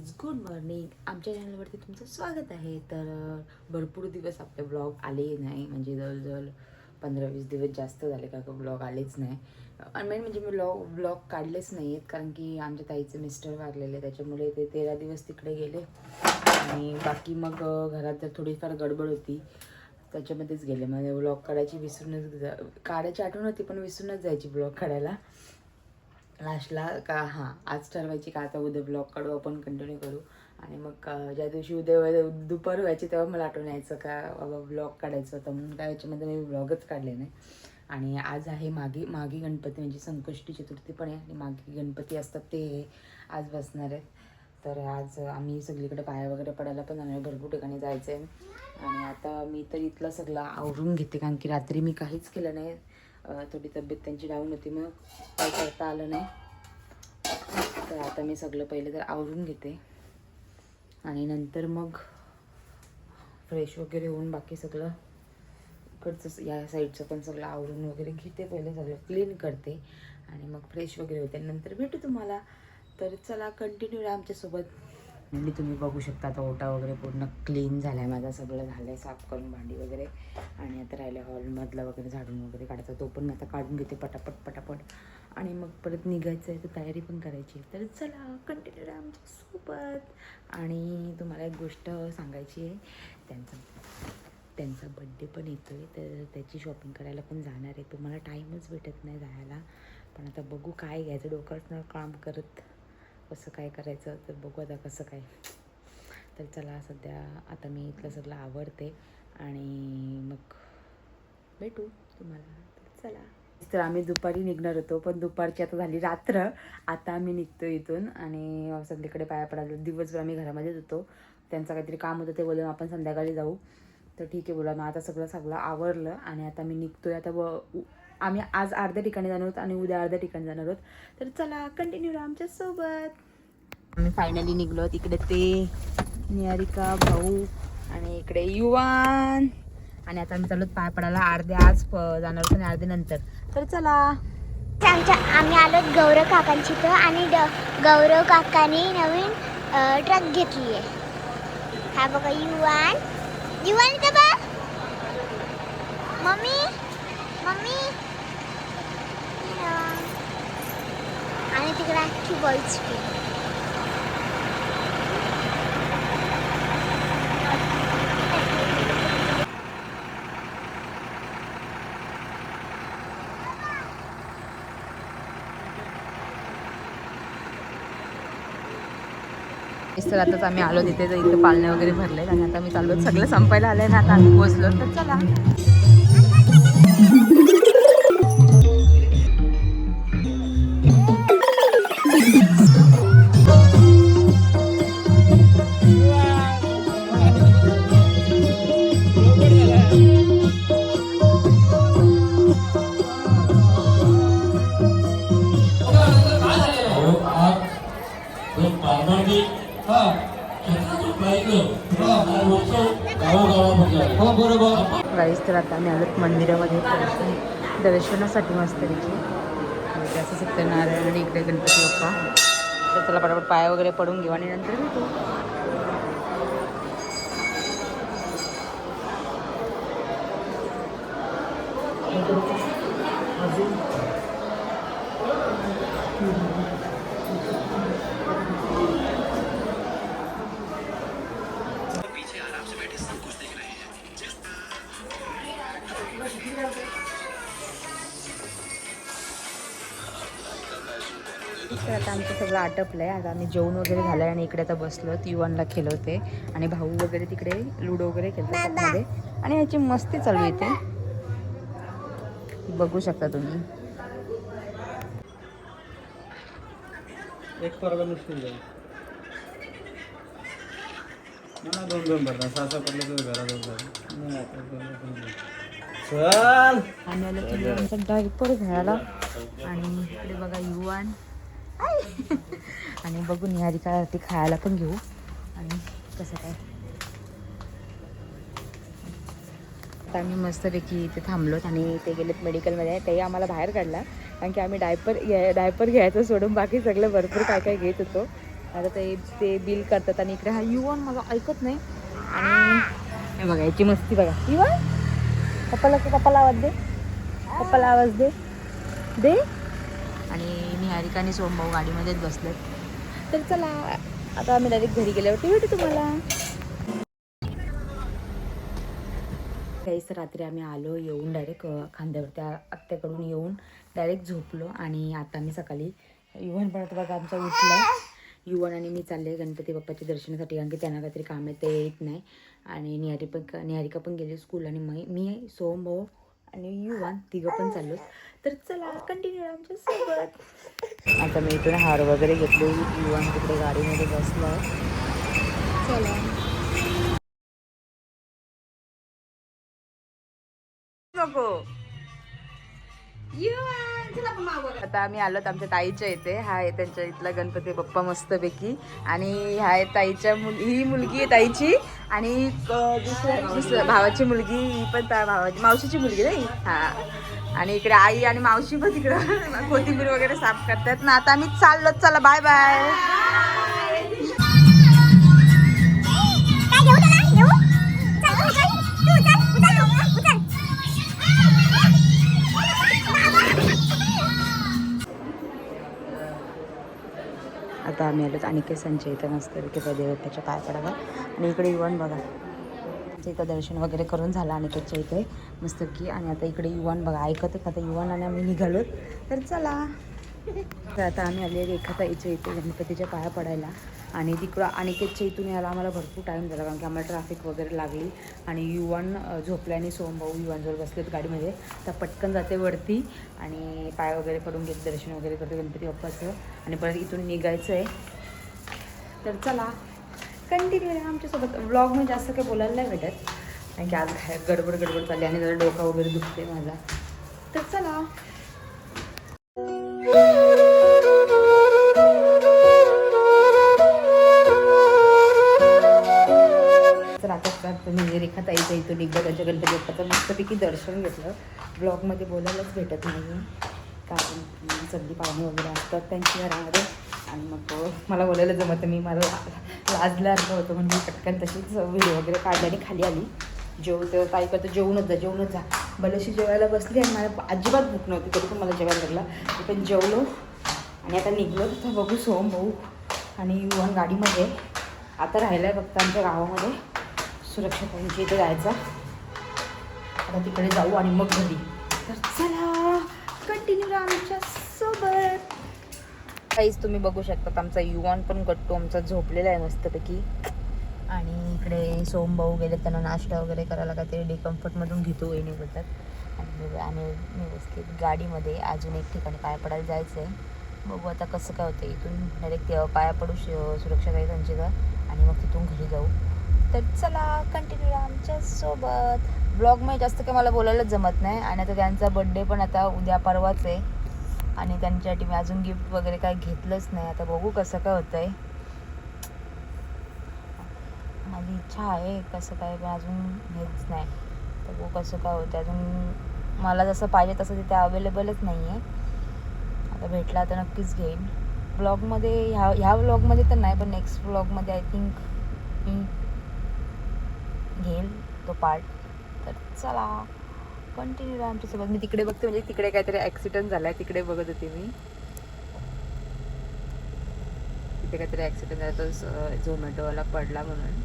Guys, good morning. आमच्या चॅनलवरती तुमचं स्वागत आहे. तर भरपूर दिवस आपले ब्लॉग आले नाही, म्हणजे जवळजवळ 15-20 दिवस जास्त झाले का ब्लॉग आलेच नाही. आणि मेन म्हणजे मी ब्लॉग काढलेच नाही आहेत, कारण की आमच्या ताईचे मिस्टर वारलेले, त्याच्यामुळे ते 13 दिवस तिकडे गेले. आणि बाकी मग घरात जर थोडीफार गडबड होती त्याच्यामध्येच गेले. म्हणजे ब्लॉग काढायची आठवण होती, पण विसरूनच जायची ब्लॉग काढायला. लास्टला का आज ठरवायची का आता उद्या ब्लॉग काढू, आपण कंटिन्यू करू. आणि मग ज्या दिवशी उद्या दुपार व्हायची तेव्हा मला आठवण यायचं का बाबा ब्लॉग काढायचं होतं, म्हणून काय याच्यामध्ये मी ब्लॉगच काढले नाही. आणि आज आहे मागी गणपती, म्हणजे संकष्टी चतुर्थी पण आहे आणि मागी गणपती असतात ते आज बसणार आहेत. तर आज आम्ही सगळीकडे पाया वगैरे पडायला पण जाणार, भरपूर ठिकाणी जायचं आहे. आणि आता मी तर इथलं सगळं आवरून घेते, कारण की रात्री मी काहीच केलं नाही. थोडी तब्येत त्यांची डाऊन होती, मग काय करता आलं नाही. तर आता मी सगळं पहिले तर आवरून घेते आणि नंतर मग फ्रेश वगैरे होऊन बाकी सगळं इकडचं या साईडचं पण सगळं आवरून वगैरे घेते, पहिले सगळं क्लीन करते आणि मग फ्रेश वगैरे होते. नंतर भेटू तुम्हाला. तर चला, कंटिन्यू राहा आमच्यासोबत. आणि तुम्ही बघू शकता आता ओटा वगैरे पूर्ण क्लीन झाला आहे माझा, सगळं झालं आहे साफ करून, भांडी वगैरे. आणि आता राहिलं हॉलमधलं वगैरे झाडून वगैरे काढायचं, तो पण आता काढून घेते पटापट. आणि मग परत निघायचं आहे, तर तयारी पण करायची. तर चला, कंटिन्यू राहा आमच्यासोबत. आणि तुम्हाला एक गोष्ट सांगायची आहे, त्यांचा बड्डे पण येतो आहे, तर त्याची शॉपिंग करायला पण जाणार आहे. तुम्हाला टाईमच भेटत नाही जायला, पण आता बघू काय घ्यायचं, डोकंच नाही काम करत कसं काय करायचं. तर बघू आता कसं काय. तर चला, सध्या आता मी इथलं सगळं आवडते आणि मग भेटू तुम्हाला. तर चला. तर आम्ही दुपारी निघणार होतो, पण दुपारची आता झाली रात्र. आता आम्ही निघतो इथून आणि सगळीकडे पाया पडायला. दिवसभर आम्ही घरामध्येच होतो, त्यांचं काहीतरी काम होतं, ते बोलून आपण संध्याकाळी जाऊ. तर ठीक आहे बोला. मग आता सगळं आवरलं आणि आता मी निघतोय. आता आम्ही आज अर्ध्या ठिकाणी जाणार आहोत आणि उद्या अर्ध्या ठिकाणी जाणार आहोत. तर चला, कंटिन्यू राहा आमच्यासोबत. आम्ही फायनली निघलो. इकडे ते निहारिका भाऊ आणि इकडे युवान. आणि आता आम्ही चाललो पाय पडायला. अर्धे आज जाणार होतो आणि अर्धे नंतर. तर चला. आम्ही आलो गौरव काकांची तर, आणि गौरव काकांनी नवीन ट्रक घेतली आहे. हा बघा, युवान इथं बघ. मम्मी आणि तिकडे अख्खी बॉईज टीम. तर आताच आम्ही आलो तिथे, तर इथं पाळणे वगैरे भरले आणि आता मी चाललो. सगळं संपायला आलंय ना, आता आम्ही पोहोचलो. तर चला. गाईस, तर आता आम्ही आलो मंदिरामध्ये दर्शनासाठी मस्तपैकी. असं सत्यनारायण आणि इकडे गणपती बाप्पा. तर चला पटापट पाया वगैरे पडून घेऊ आणि नंतर भेटू. तर आता आमचं सगळं आटपलं आहे. आता आम्ही जेवण वगैरे झालं आहे आणि इकडे आता बसलो. युवानला खेळवते आणि भाऊ वगैरे तिकडे लुडो वगैरे खेळतात मध्ये. आणि याची मस्ती चालू येते, बघू शकता तुम्ही. एक परवा मुश्किल जाईल मला. दोन भरणार, सहा पडलं तर घरात चल. आणि आमचा डायपर घ्यायला. आणि इकडे बघा युवान. आणि बघू निहारिका ती खायला पण घेऊ. आणि कसं काय आता आम्ही मस्तपैकी इथे थांबलोत आणि ते गेलेत मेडिकलमध्ये. तेही आम्हाला बाहेर काढला, कारण की आम्ही डायपर घ्यायचं सोडून बाकी सगळं भरपूर काय काय घेत होतो. आता ते बिल करतात आणि इकडे हा युवन माझा ऐकत नाही. आणि हे बघा याची मस्ती बघा. युवन पप्पाला आवाज दे, पप्पाला आवाज दे दे. आणि निहारिका आणि सोमभाऊ गाडीमध्येच बसलेत. तर चला आता आम्ही डायरेक्ट घरी गेल्यावरती भेटू तुम्हाला. काहीच रात्री आम्ही आलो, येऊन डायरेक्ट खांद्यावरती आत्याकडून येऊन डायरेक्ट झोपलो. आणि आता मी सकाळी युवन पण आता बघा आमचा उठला. युवन आणि मी चालले गणपती बाप्पाच्या दर्शनासाठी, कारण की त्यांना काहीतरी काम आहे ते येत नाही. आणि निहारिका पण गेली स्कूल. आणि मी सोमभाऊ आणि युवन तिघं पण चाललो. तर चला कंटिन्यू आमच्या सोबत. आता मी इथून हार वगैरे घेतले. युवन तिकडे गाडीमध्ये बसला. चला नको. आता आम्ही आलोत आमच्या ताईच्या इथे. हा आहे त्यांच्या इथला गणपती बाप्पा मस्तपैकी. आणि ह्या आहे ताईच्या ही मुलगी आहे ताईची. आणि दुसऱ्या भावाची मुलगी, ही पण त्या मावशीची मुलगी नाही. हा. आणि इकडे आई आणि मावशी पण तिकडं कोथिंबीर वगैरे साफ करतात ना. आता आम्ही चाललो. चला बाय बाय. आता आम्ही आलोत अनिकेतांच्या इथं मस्तपैकी देवत्याच्या पाय पडावा. आणि इकडे युवन बघा आमच्या इथं दर्शन वगैरे करून झालं अनिकेतच्या इथे मस्तपैकी. आणि आता इकडे युवन बघा ऐकतच. आता युवन आणि आम्ही निघालोत. तर चला. तर आता आम्ही आले रेखाताईच्या इथे गणपतीच्या पाया पडायला. आणि तिकडं अनिकेतच्या इथून यायला आम्हाला भरपूर टाईम झाला, कारण की आम्हाला ट्रॅफिक वगैरे लागली. आणि युवन झोपल्या आणि सोमभाऊ युवनजवळ बसलेत गाडीमध्ये. तर पटकन जाते वरती आणि पाय वगैरे पडून घेते, दर्शन वगैरे करते गणपती बाप्पाचं. आणि परत इथून निघायचं आहे. तर चला कंटिन्यू आहे आमच्यासोबत. व्लॉगमध्ये जास्त काही बोलायला नाही भेटत, कारण की आज गडबड चालली आणि जरा डोका वगैरे दुखते माझा. तर चला. तर आता म्हणजे रेखाताईच्या इथून एकदा त्यांच्या गणपती बाप्पाचं मस्तपैकी दर्शन घेतलं. ब्लॉगमध्ये बोलायलाच भेटत नाही, कारण की सगळी पाहुणे वगैरे असतात त्यांच्या घरामध्ये. आणि मग मला बोलायला जमत नाही, मला लाजल्यासारखं होतं. म्हणजे पटकन तशीच व्हिडिओ वगैरे काढली आणि खाली आली. जेवतं ताई करतं जेवूनच जा. बलशी जेवायला बसली आणि मला अजिबात भूक नव्हती, तरी पण मला जेवायला लागला. मी पण जेवलो आणि आता निघलो. तर बघू सोमभाऊ आणि युवन गाडीमध्ये. आता राहिलं आहे फक्त आमच्या गावामध्ये सुरक्षितांच्या इथे जायचा. आता तिकडे जाऊ आणि मग घरी. तर चला कंटिन्यू आमच्या सोबत. काहीच तुम्ही बघू शकता आमचा युवन पण गट्टू आमचा झोपलेला आहे मस्तपैकी. आणि इकडे सोमभाऊ गेले, त्यांना नाश्ता वगैरे करायला काहीतरी डिकम्फर्टमधून घेतो वहिनी बोलतात. आणि आम्ही व्यवस्थित गाडीमध्ये अजून एक ठिकाणी पाया पडायला जायचं आहे. बघू आता कसं काय होतं. इथून डायरेक्ट पाया पडू सुरक्षा काही त्यांची आणि मग तिथून घरी जाऊ. तर चला कंटिन्यू आमच्या सोबत. ब्लॉगमध्ये जास्त काही मला बोलायलाच जमत नाही. आणि आता त्यांचा बड्डे पण आता उद्या परवाच आहे. आणि त्यांच्यासाठी मी अजून गिफ्ट वगैरे काही घेतलंच नाही. आता बघू कसं काय होतं आहे. माझी इच्छा आहे कसं काय, पण अजून हेच नाही. तर बघू कसं काय होतं. अजून मला जसं पाहिजे तसं तिथे अवेलेबलच नाही आहे. आता भेटला तर नक्कीच घेईन. ब्लॉगमध्ये ह्या व्लॉगमध्ये तर नाही, पण नेक्स्ट व्लॉगमध्ये आय थिंक मी घेईल तो पार्ट. तर चला कंटिन्यू आमच्यासोबत. मी तिकडे बघते, म्हणजे तिकडे काहीतरी ॲक्सिडेंट झाला आहे, तिकडे बघत होते मी. तिथे काहीतरी ॲक्सिडेंट झाला, तो झोमॅटोवाला पडला म्हणून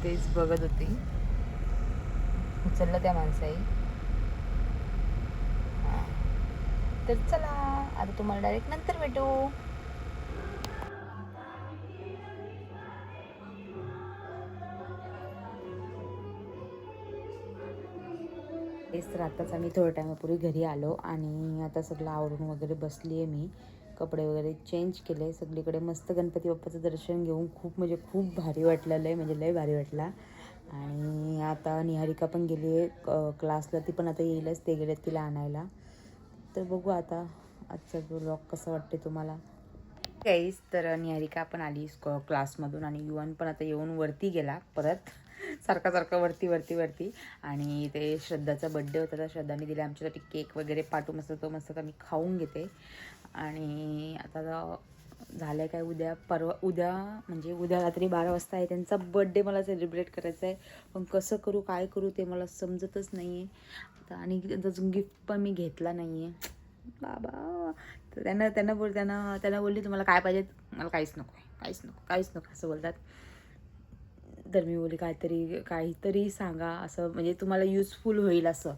तेच बघत होती. उचललं त्या माणसाई. हां तर चला आता तुम्हाला डायरेक्ट नंतर भेटू. तर आत्ताच आम्ही थोड्या टायमापूर्वी घरी आलो आणि आता सगळं आवरून वगैरे बसली आहे मी. कपडे वगैरे चेंज केले. सगळीकडे मस्त गणपती बाप्पाचं दर्शन घेऊन म्हणजे खूप भारी वाटलं. लय भारी वाटला. आणि आता निहारिका पण गेली आहे क्लासला. ती पण आता येईलच, ते गेलेत तिला आणायला. तर बघू आता आजचा व्लॉग कसा वाटते तुम्हाला. काहीच तर निहारिका पण आली क्लासमधून आणि युवन पण आता येऊन वरती गेला परत. सारखा वरती. आणि ते श्रद्धाचा बड्डे होता, तर श्रद्धाने दिला आमच्यासाठी केक वगैरे पाठवून. मस्त मी खाऊन घेते. आणि आता झालं काय उद्या म्हणजे उद्या रात्री 12 वाजता आहे त्यांचा बड्डे मला सेलिब्रेट करायचा आहे. पण कसं करू काय करू ते मला समजतच नाही आहे आता. आणि अजून गिफ्ट पण मी घेतला नाही आहे बाबा. तर त्यांना बोलली तुम्हाला काय पाहिजे. मला काहीच नको असं बोलतात. तर मी बोलली काहीतरी सांगा असं म्हणजे तुम्हाला युजफुल होईल असं.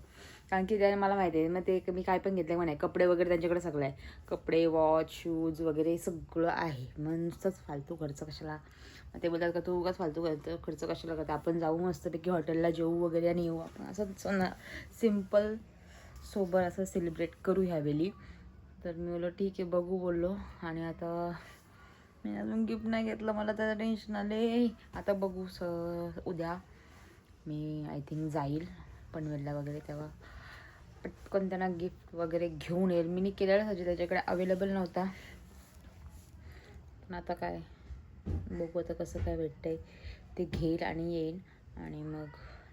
कारण की त्याने मला माहिती आहे मग ते मी काय पण घेतलं म्हणे. कपडे वगैरे त्यांच्याकडे सगळं आहे. कपडे वॉच शूज वगैरे सगळं आहे. मग नुसतंच फालतू खर्च कशाला. मग ते बोलतात का तू उगाच फालतू खर्च कशाला करते. आपण जाऊ मस्तपैकी हॉटेलला जेवू वगैरे आणि येऊ आपण असं सिम्पल सोबर असं सेलिब्रेट करू ह्यावेळी. तर मी बोललो ठीक आहे बघू बोललो. आणि आता मी अजून गिफ्ट नाही घेतलं. मला त्याचं टेन्शन आले. आता बघू उद्या मी आय थिंक जाईल पनवेलला वगैरे तेव्हा पटकन त्यांना गिफ्ट वगैरे घेऊन येईल. मी केलेलं सजे त्याच्याकडे अवेलेबल नव्हता. पण आता काय बघू आता कसं काय भेटतंय ते घेईल आणि येईल. आणि मग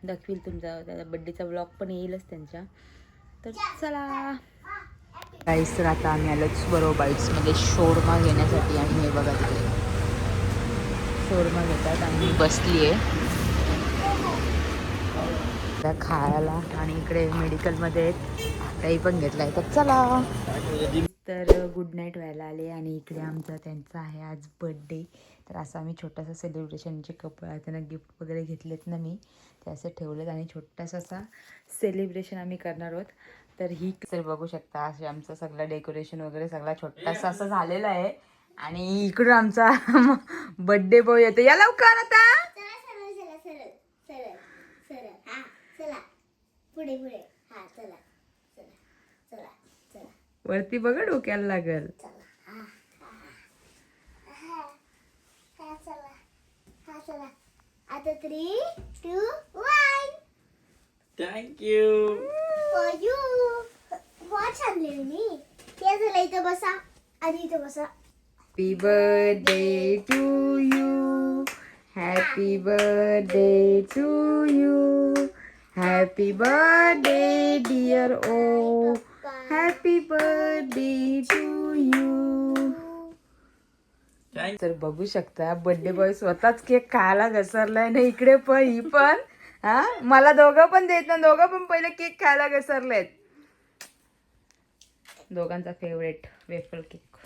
दाखवील त्याचा बड्डेचा ब्लॉग पण येईलच त्यांच्या. तर चला गाईस. तर आता आम्ही आलोच बरोबर बाईट्समध्ये शोरमा घेण्यासाठी. आणि हे बघा तिकडे शोरमा घेतात आणि मी बसली आहे खायला. आणि इकडे मेडिकलमध्ये काही पण घेतलं आहे. तर चला. तर गुड नाईट व्हायला आले. आणि इकडे त्यांचा आहे आज बड्डे. तर असं आम्ही छोटासा सेलिब्रेशनचे त्यांना गिफ्ट वगैरे घेतलेत ना मी ते असे ठेवलेत. आणि छोटासा असा सेलिब्रेशन आम्ही करणार आहोत. तर ही तर बघू शकता असे आमचं सगळं डेकोरेशन वगैरे सगळा छोटासा असं झालेला आहे. आणि इकडून आमचा बड्डे बॉय येतो. या लवकर आता. पुढे हा चला वरती बघा डोक्याला लागल. चला आता 3, 2, 1 थँक्यू. For you. वॉच आणलेली मी. ते झालं इथं बसा आणि इथं बसा. Happy birthday to you. Happy birthday to you. Happy birthday dear ओ. Happy birthday to you. तर बघू शकता बर्थडे बॉय स्वतःच केक खायला घसरलाय ना. इकडे पण ही पण हा मला दोघं पण देत ना. दोघं पण पहिले केक खायला घसरलेत. दोघांचा फेवरेट वेफल केक.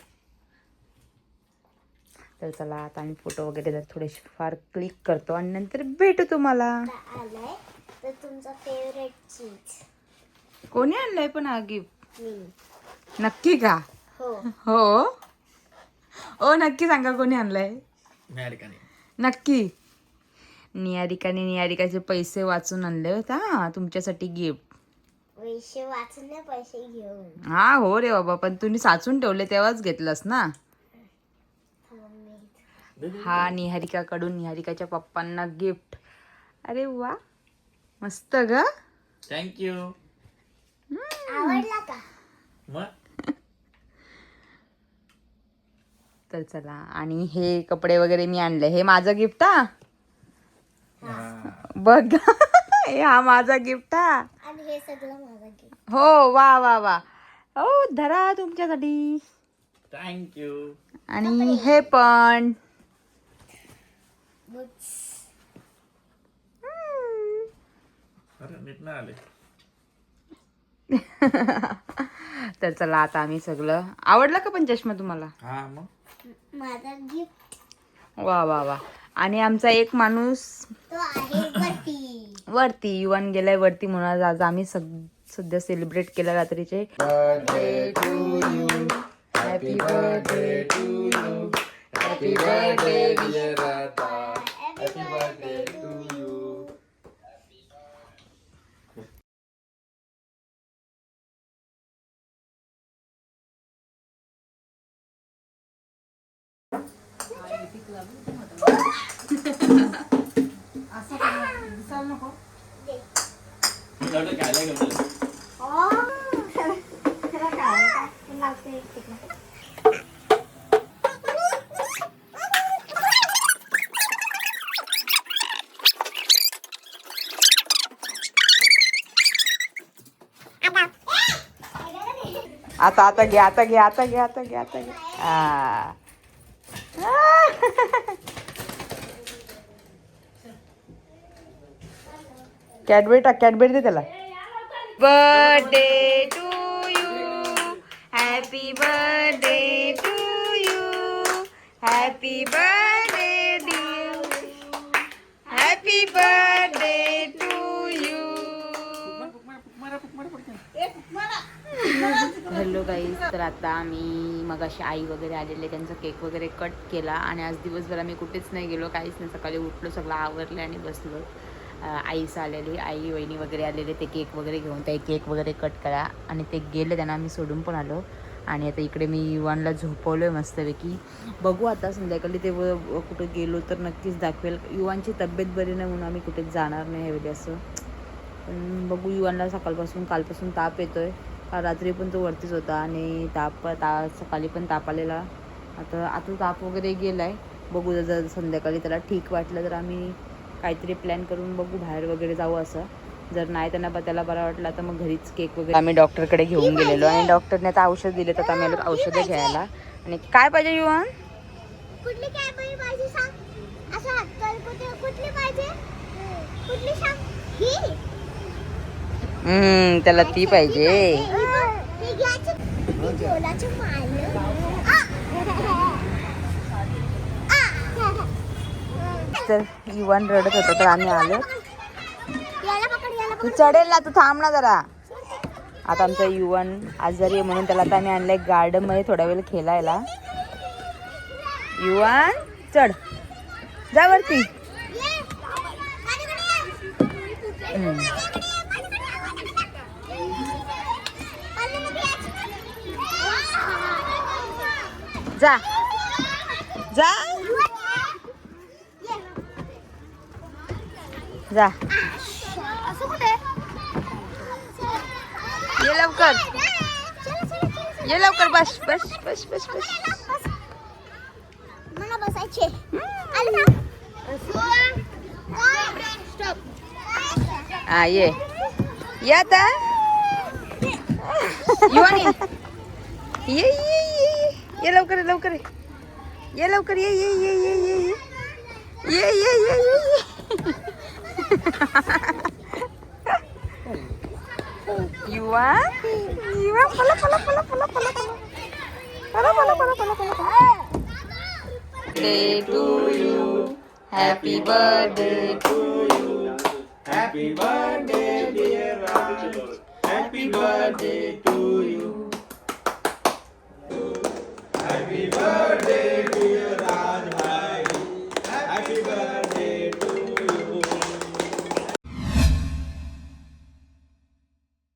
तर चला आता आम्ही फोटो वगैरे थोडेसे फार क्लिक करतो आणि नंतर भेटू तुम्हाला. आलाय तर तुमचा फेवरेट चीज कोणी आणलंय पण हा गिफ्ट. मी. नक्की का. हो हो ओ नक्की सांगा कोणी आणलंय. नक्की. निहारिकाचे पैसे वाचून आणले होते हा तुमच्यासाठी गिफ्ट. पैसे वाचून नाही पैसे घेऊन. हा हो रे बाबा पण तुम्ही साचून ठेवले तेव्हाच घेतलंस ना. हा निहारिकाकडून निहारिकाच्या पप्पांना गिफ्ट. अरे वा मस्त ग. थँक्यू. आवडला का. तर चला. आणि हे कपडे वगैरे मी आणले. हे माझं गिफ्ट हा बघ. हे हा माझा गिफ्ट हा. आणि हे सगळं माझं गिफ्ट. हो वा वा वा. हो धरा तुमच्यासाठी. थँक्यू. आणि हे पण. अरे नीट नाही आले. तर चला आता आम्ही सगळं. आवडला का पण चष्मा तुम्हाला. हा मग माझा गिफ्ट. वा वा वा. आणि आमचा एक माणूस तो आहे वरती युवान गेलाय वरती म्हणून आज आम्ही सध्या सेलिब्रेट केला रात्रीचे. Birthday to you. Happy birthday to you. Happy birthday dear Radha. Happy birthday to you. आता घे. हा कॅडबरी टाक, कॅडबरी दे त्याला. Birthday to you, happy birthday to you, happy birthday dear, happy birthday to you. Hello guys, तर आता आम्ही मगाशी आई वगैरे आलेले, त्यांचा केक वगैरे कट केला आणि आज दिवसभर आम्ही कुठेच नाही गेलो, काहीच नाही. सकाळी उठलो, सगळं आवरले आणि बसलो. आईस आलेली, आई वहिनी वगैरे आलेले, ते केक वगैरे घेऊन ते केक वगैरे कट करा आणि ते गेले, त्यांना आम्ही सोडून पण आलो. आणि आता इकडे मी युवानला झोपवलो आहे मस्तपैकी. बघू आता संध्याकाळी ते कुठं गेलो तर नक्कीच दाखवेल. युवानची तब्येत बरी नाही म्हणून आम्ही कुठेच जाणार नाही ह्यावेळी असं. पण बघू, युवानला कालपासून ताप येतो आहे. काल रात्री पण तो वरतीच होता आणि सकाळी पण ताप आलेला. आता ताप वगैरे गेला आहे. बघू, जर संध्याकाळी त्याला ठीक वाटलं तर आम्ही काहीतरी प्लॅन करून बघू, बाहेर वगैरे जाऊ असं. जर नाही त्याला बरा वाटला तर मग घरीच केक वगैरे आम्ही डॉक्टरकडे घेऊन गेलेलो आणि डॉक्टरने आता औषध दिले, तर आम्ही आलो औषधं घ्यायला. आणि काय पाहिजे युवान? कुठली काय पाहिजे सांग. असं हात कुठली पाहिजे, कुठली सांग. ही त्याला ती पाहिजे. तर युवान रडत होता तर आम्ही आलो. तू चढेल ना, तू थांब ना जरा. आता आमचा युवान आजारी आहे म्हणून त्याला आता आम्ही आणलंय गार्डन मध्ये थोडा वेळ खेळायला. युवान चढ, जा वरती. जा जा जा, ये लवकर, ये लवकर. बस बस बस बस बस. मला बसायचे. हा ये आता युवान, ये लवकर लवकर, ये लवकर, ये ये ये ये ये ये ये ये ये. युवान पला पला पला पला पला पला पला पला पला पला पला. Birthday to you, happy birthday to you, Happy birthday dear Raj, happy birthday to you. Happy birthday.